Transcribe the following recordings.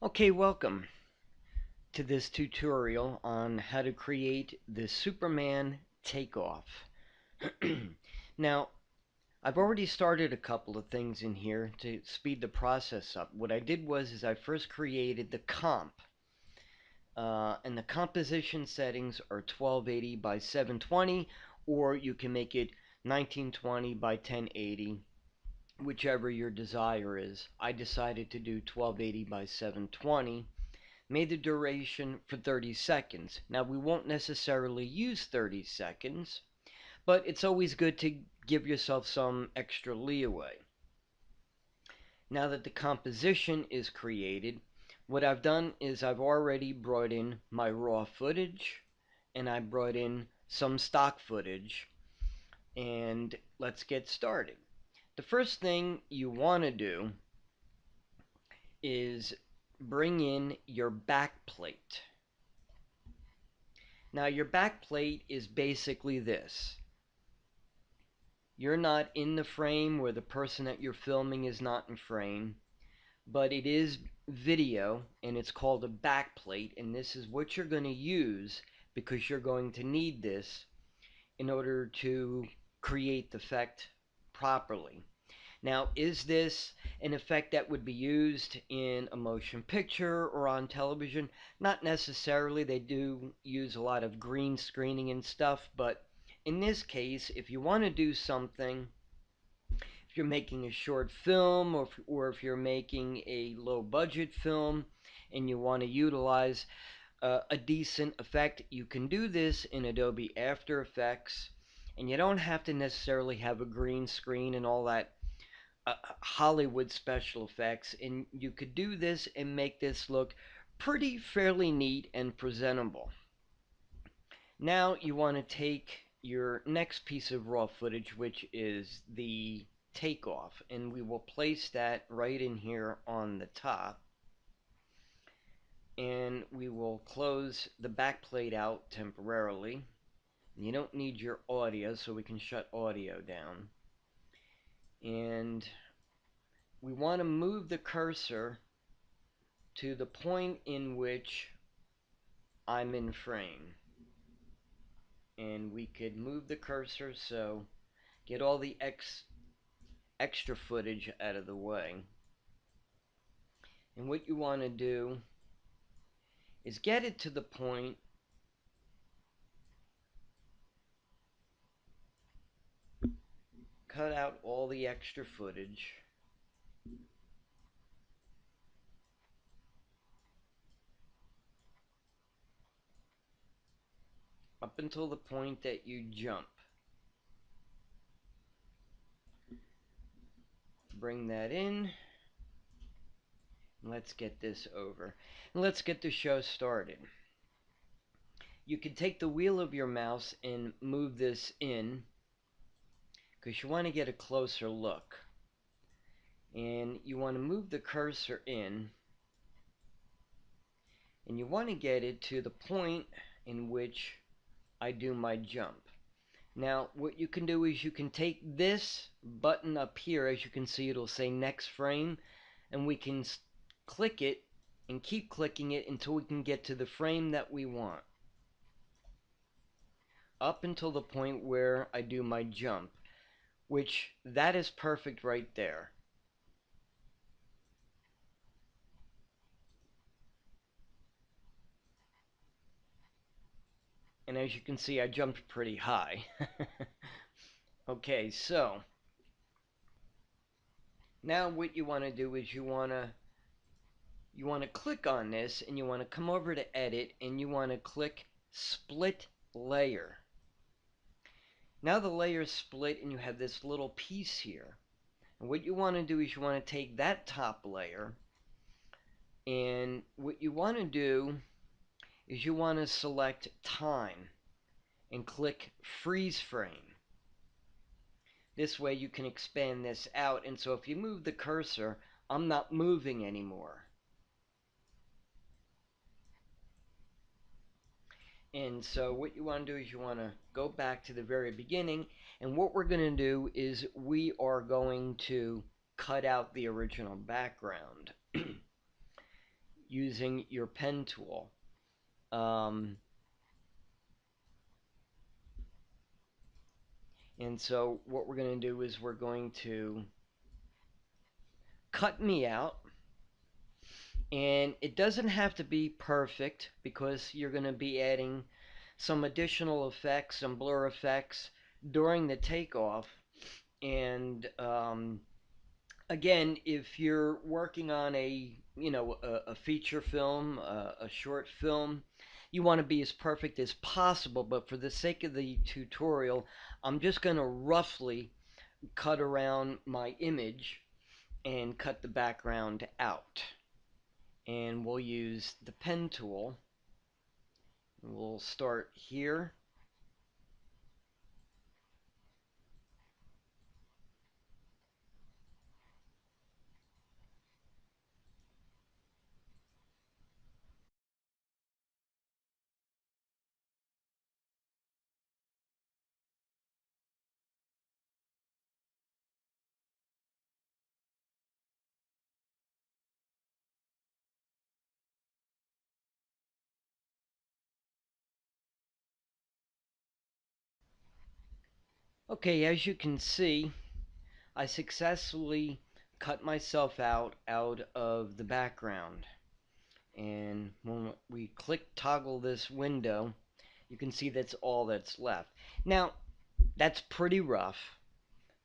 Okay, welcome to this tutorial on how to create the Superman takeoff. Now, I've already started a couple of things in here to speed the process up. What I did was I first created the comp, and the composition settings are 1280 by 720, or you can make it 1920 by 1080, whichever your desire is. I decided to do 1280 by 720. Made the duration for 30 seconds. Now, we won't necessarily use 30 seconds, but it's always good to give yourself some extra leeway. Now that the composition is created, what I've done is I've already brought in my raw footage and I brought in some stock footage, and let's get started. The first thing you want to do is bring in your back plate. Now, your back plate is basically this. You're not in the frame, where the person that you're filming is not in frame, but it is video and it's called a back plate, and this is what you're going to use because you're going to need this in order to create the effect properly. Now, is this an effect that would be used in a motion picture or on television? Not necessarily. They do use a lot of green screening and stuff, but in this case, if you want to do something, if you're making a short film, or if you're making a low budget film and you want to utilize a decent effect, you can do this in Adobe After Effects, and you don't have to necessarily have a green screen and all that Hollywood special effects, and you could do this and make this look pretty fairly neat and presentable. Now you want to take your next piece of raw footage, which is the takeoff, and we will place that right in here on the top, and we will close the back plate out temporarily. You don't need your audio, so we can shut audio down, and we want to move the cursor to the point in which I'm in frame. And we could move the cursor, so get all the extra footage out of the way. And what you want to do is get it to the point cut out all the extra footage, up until the point that you jump. Bring that in. Let's get this over. And let's get the show started. You can take the wheel of your mouse and move this in, because you want to get a closer look. And you want to move the cursor in, and you want to get it to the point in which I do my jump. Now, what you can do is you can take this button up here. As you can see, it'll say next frame, and we can click it and keep clicking it until we can get to the frame that we want, up until the point where I do my jump, which that is perfect right there. And as you can see, I jumped pretty high. Okay, so now what you want to do is you want to click on this, and you want to come over to edit, and you want to click split layer. Now the layer is split and you have this little piece here. And what you want to do is you want to take that top layer, and what you want to do is you want to select time and click freeze frame. This way you can expand this out, and so if you move the cursor, I'm not moving anymore. And so what you want to do is you want to go back to the very beginning, and what we're going to do is we are going to cut out the original background. using your pen tool. Um, and so what we're going to do is we're going to cut me out. And it doesn't have to be perfect because you're going to be adding some additional effects, some blur effects during the takeoff. And again, if you're working on a feature film, a short film, you want to be as perfect as possible. But for the sake of the tutorial, I'm just going to roughly cut around my image and cut the background out. And we'll use the pen tool. We'll start here. Okay, as you can see, I successfully cut myself out of the background. And when we click toggle this window, you can see that's all that's left. Now, that's pretty rough.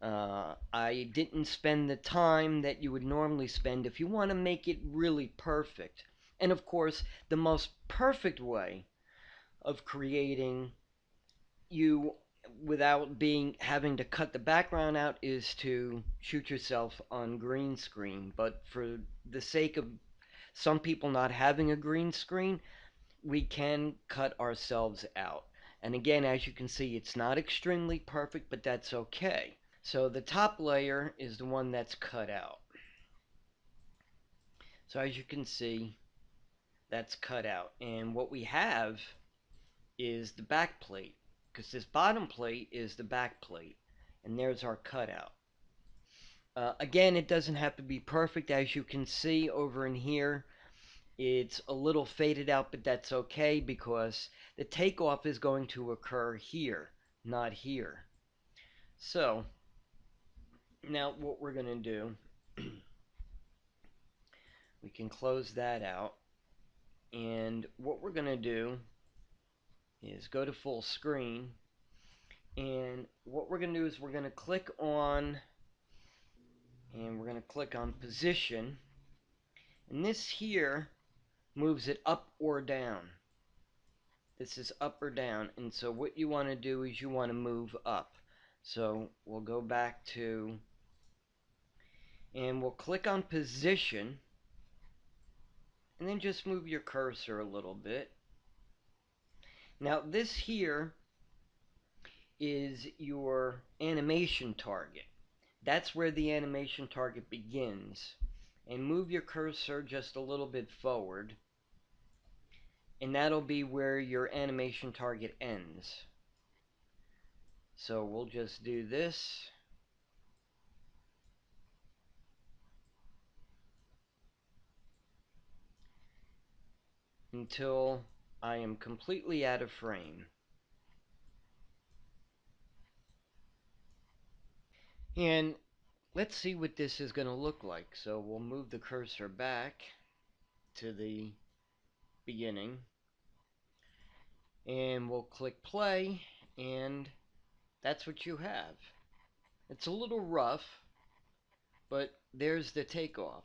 I didn't spend the time that you would normally spend if you want to make it really perfect. And of course, the most perfect way of creating you without being having to cut the background out is to shoot yourself on green screen. But for the sake of some people not having a green screen, we can cut ourselves out. And again, as you can see, it's not extremely perfect, but that's okay. So the top layer is the one that's cut out. So as you can see, that's cut out. And what we have is the back plate, because this bottom plate is the back plate, and there's our cutout. Again, it doesn't have to be perfect. As you can see over in here, it's a little faded out, but that's okay because the takeoff is going to occur here, not here. So now what we're going to do, we can close that out, and what we're going to do is go to full screen, and what we're going to do is we're going to click on position, and this here moves it up or down. This is up or down, and so what you want to do is you want to move up. So we'll go back to, and we'll click on position, and then just move your cursor a little bit. Now this here is your animation target. That's where the animation target begins. And move your cursor just a little bit forward, and that'll be where your animation target ends. So we'll just do this. Until I am completely out of frame. And let's see what this is going to look like. So we'll move the cursor back to the beginning, and we'll click play, and that's what you have. It's a little rough, but there's the takeoff.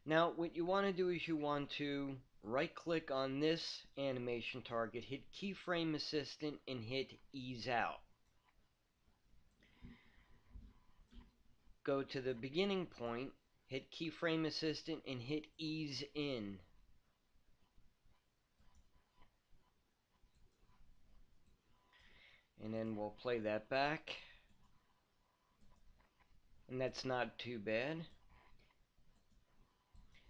Now what you want to do is you want to right click on this animation target, hit keyframe assistant, and hit ease out. Go to the beginning point, hit keyframe assistant, and hit ease in. And then we'll play that back. And that's not too bad.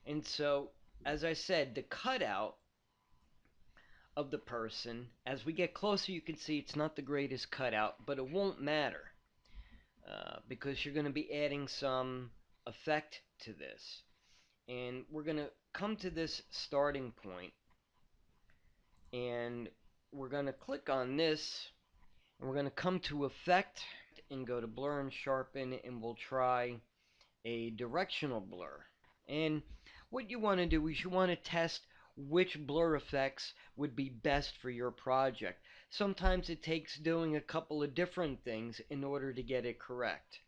And so, as I said, the cutout of the person, as we get closer, you can see it's not the greatest cutout, but it won't matter because you're going to be adding some effect to this. And we're going to come to this starting point, and we're going to click on this, and we're going to come to Effect and go to Blur and Sharpen, and we'll try a directional blur. And what you want to do is you want to test which blur effects would be best for your project. Sometimes it takes doing a couple of different things in order to get it correct.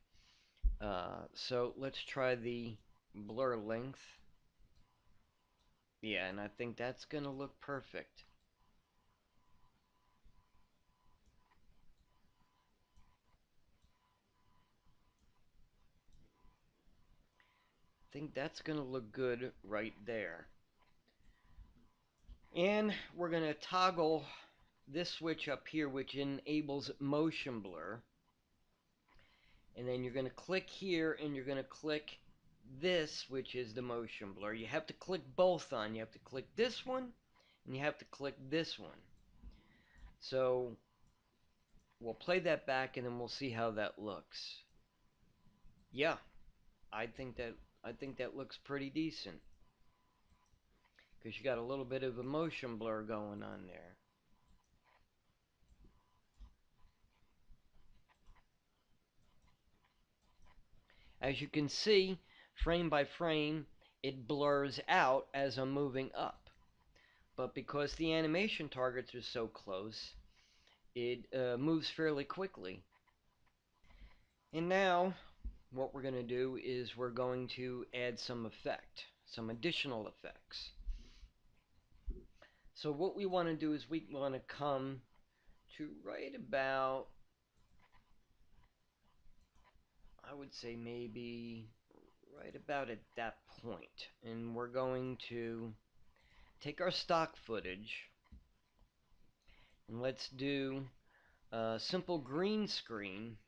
So let's try the blur length. Yeah, and I think that's going to look perfect. I think that's going to look good right there. And we're going to toggle this switch up here, which enables motion blur. And then you're going to click here, and you're going to click this, which is the motion blur. You have to click both on. You have to click this one, and you have to click this one. So we'll play that back, and then we'll see how that looks. Yeah, I think that looks pretty decent because you got a little bit of a motion blur going on there. As you can see, frame by frame, it blurs out as I'm moving up. But because the animation targets are so close, it moves fairly quickly. And now, what we're going to do is we're going to add some additional effects. So what we want to do is we want to come to right about, I would say maybe right about at that point. And we're going to take our stock footage, and let's do a simple green screen,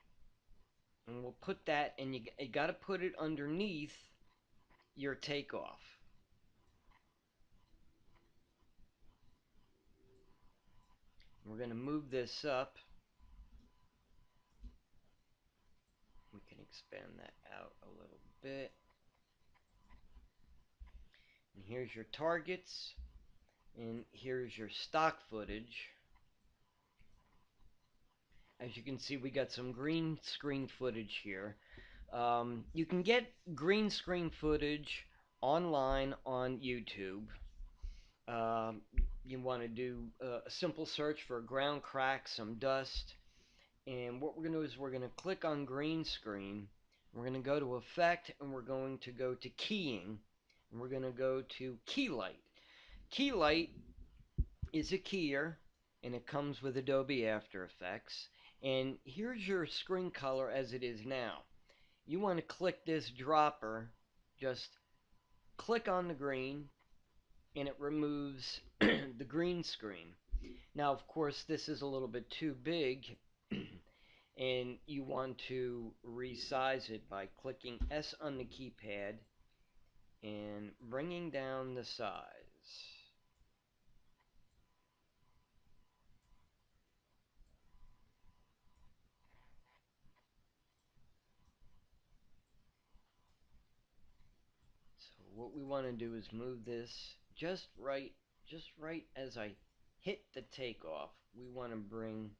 and we'll put that, and you got to put it underneath your takeoff. We're going to move this up. We can expand that out a little bit. And here's your targets, and here's your stock footage. As you can see, we got some green screen footage here. You can get green screen footage online on YouTube. Um, you want to do a simple search for ground crack, some dust, and what we're going to do is we're going to click on green screen. We're going to go to Effect, and we're going to go to Keying, and we're going to go to Key Light. Key Light is a keyer, and it comes with Adobe After Effects. And here's your screen color as it is now. You want to click this dropper, just click on the green, and it removes the green screen. Now, of course, this is a little bit too big, and you want to resize it by clicking S on the keypad and bringing down the size. So what we want to do is move this just right as I hit the takeoff. We want to bring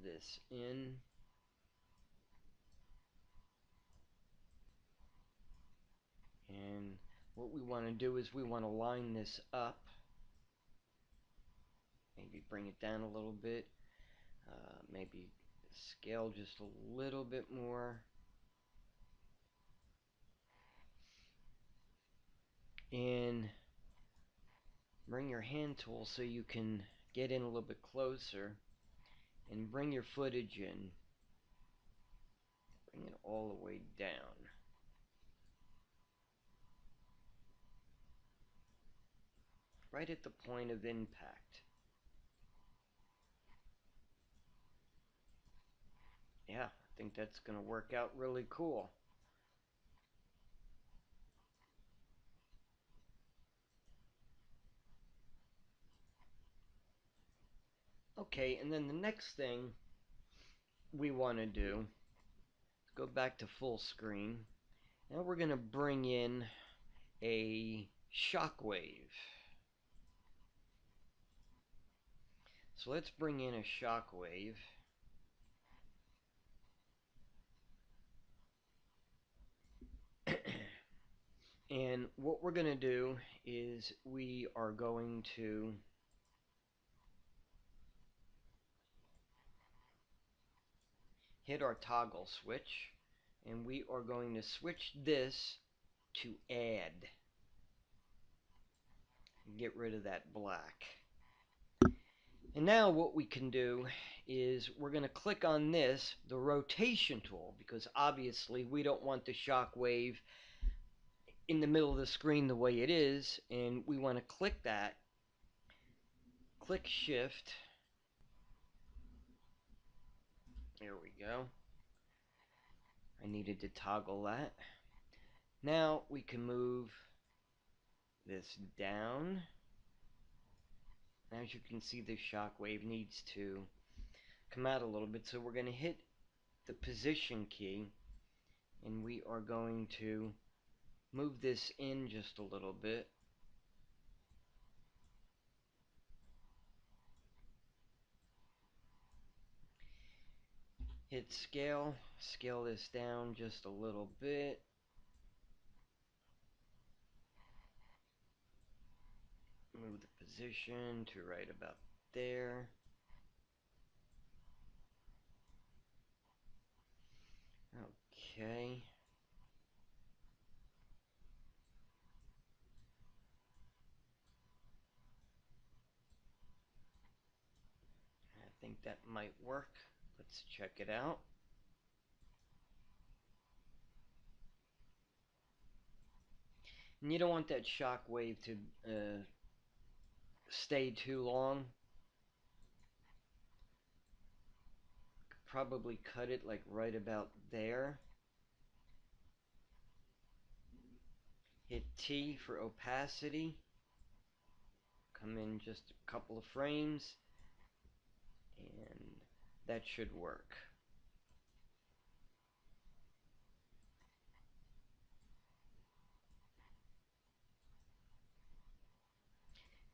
this in. And what we want to do is we want to line this up. Maybe bring it down a little bit. Maybe scale just a little bit more. And bring your hand tool so you can get in a little bit closer. And bring your footage in. Bring it all the way down. Right at the point of impact. Yeah, I think that's going to work out really cool. Okay, and then the next thing we want to do is go back to full screen, Now we're going to bring in a shockwave. So let's bring in a shockwave. And what we're going to do is we are going to hit our toggle switch, and we are going to switch this to add. Get rid of that black. And now what we can do is we're going to click on this, the rotation tool, because obviously we don't want the shock wave in the middle of the screen the way it is, and we want to click that, click shift, there we go. I needed to toggle that. Now we can move this down. As you can see, the shock wave needs to come out a little bit, so we're going to hit the position key, and we are going to move this in just a little bit. Hit scale, scale this down just a little bit. Move the position to right about there. Okay. I think that might work. Let's check it out. And you don't want that shock wave to stay too long. Probably cut it like right about there. Hit T for opacity. Come in just a couple of frames, and that should work.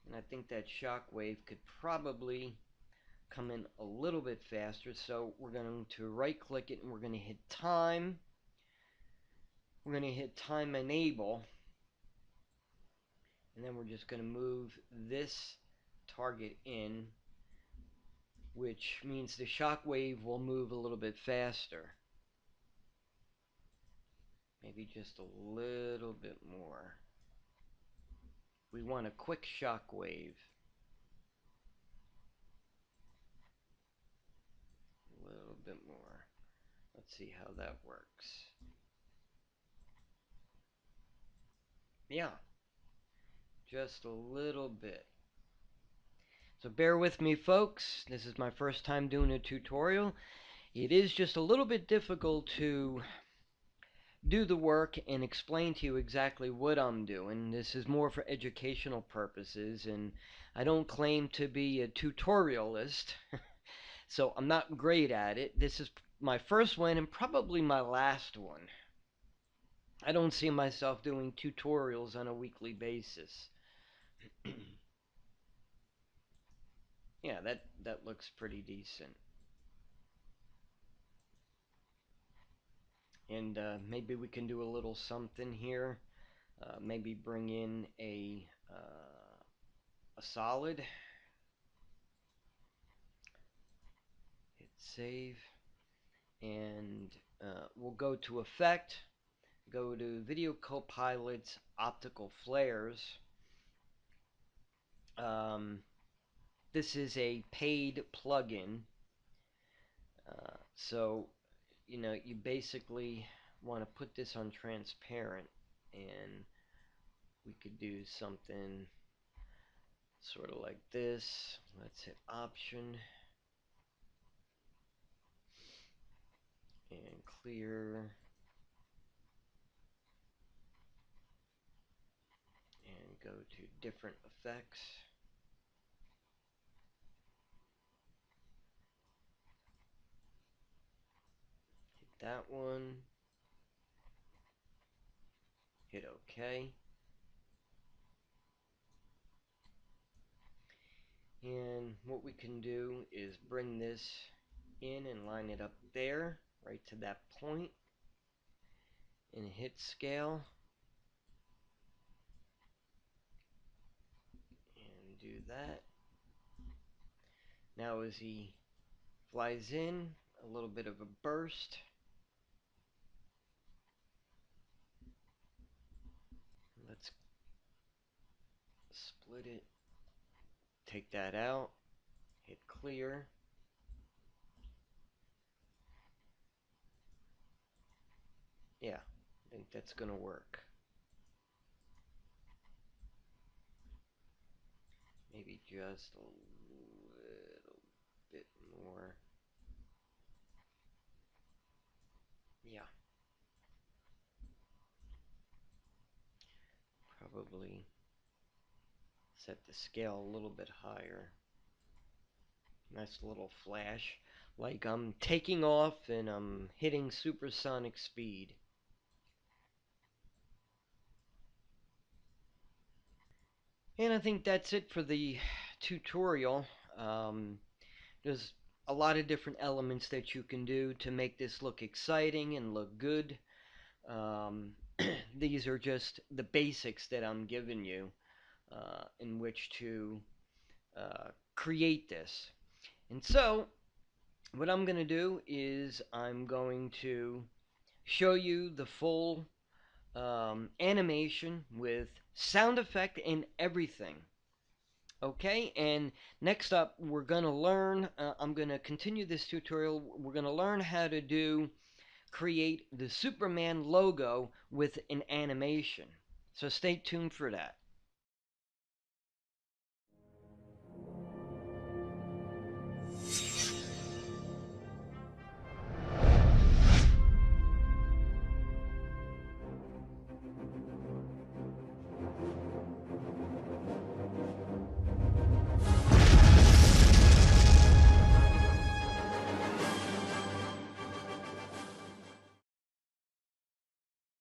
And I think that shock wave could probably come in a little bit faster, so we're going to right click it and we're going to hit time. We're going to hit time enable, and then we're just going to move this target in, which means the shock wave will move a little bit faster. Maybe just a little bit more. We want a quick shock wave. A little bit more. Let's see how that works. Yeah, just a little bit. So bear with me, folks. This is my first time doing a tutorial. It is just a little bit difficult to do the work and explain to you exactly what I'm doing. This is more for educational purposes, and I don't claim to be a tutorialist, so I'm not great at it. This is my first one and probably my last one. I don't see myself doing tutorials on a weekly basis. Yeah, that looks pretty decent. And maybe we can do a little something here. Maybe bring in a solid. Hit save, and we'll go to Effect. Go to Video Copilot's Optical Flares. This is a paid plugin, so you basically want to put this on transparent, and we could do something sort of like this. Let's hit Option and clear, and go to different effects. Hit that one. Hit OK. And what we can do is bring this in and line it up there, right to that point, and hit scale. And do that. Now as he flies in, a little bit of a burst. Let's split it. Take that out. Hit clear. Yeah, I think that's going to work. Maybe just a little bit more. Yeah. Probably set the scale a little bit higher. Nice little flash. Like I'm taking off and I'm hitting supersonic speed. And I think that's it for the tutorial. Um, there's a lot of different elements that you can do to make this look exciting and look good. Um, these are just the basics that I'm giving you in which to create this. And so, what I'm going to do is I'm going to show you the full animation with sound effect and everything. Okay, and next up we're going to learn, I'm going to continue this tutorial, we're going to learn how to create the Superman logo with an animation. So stay tuned for that.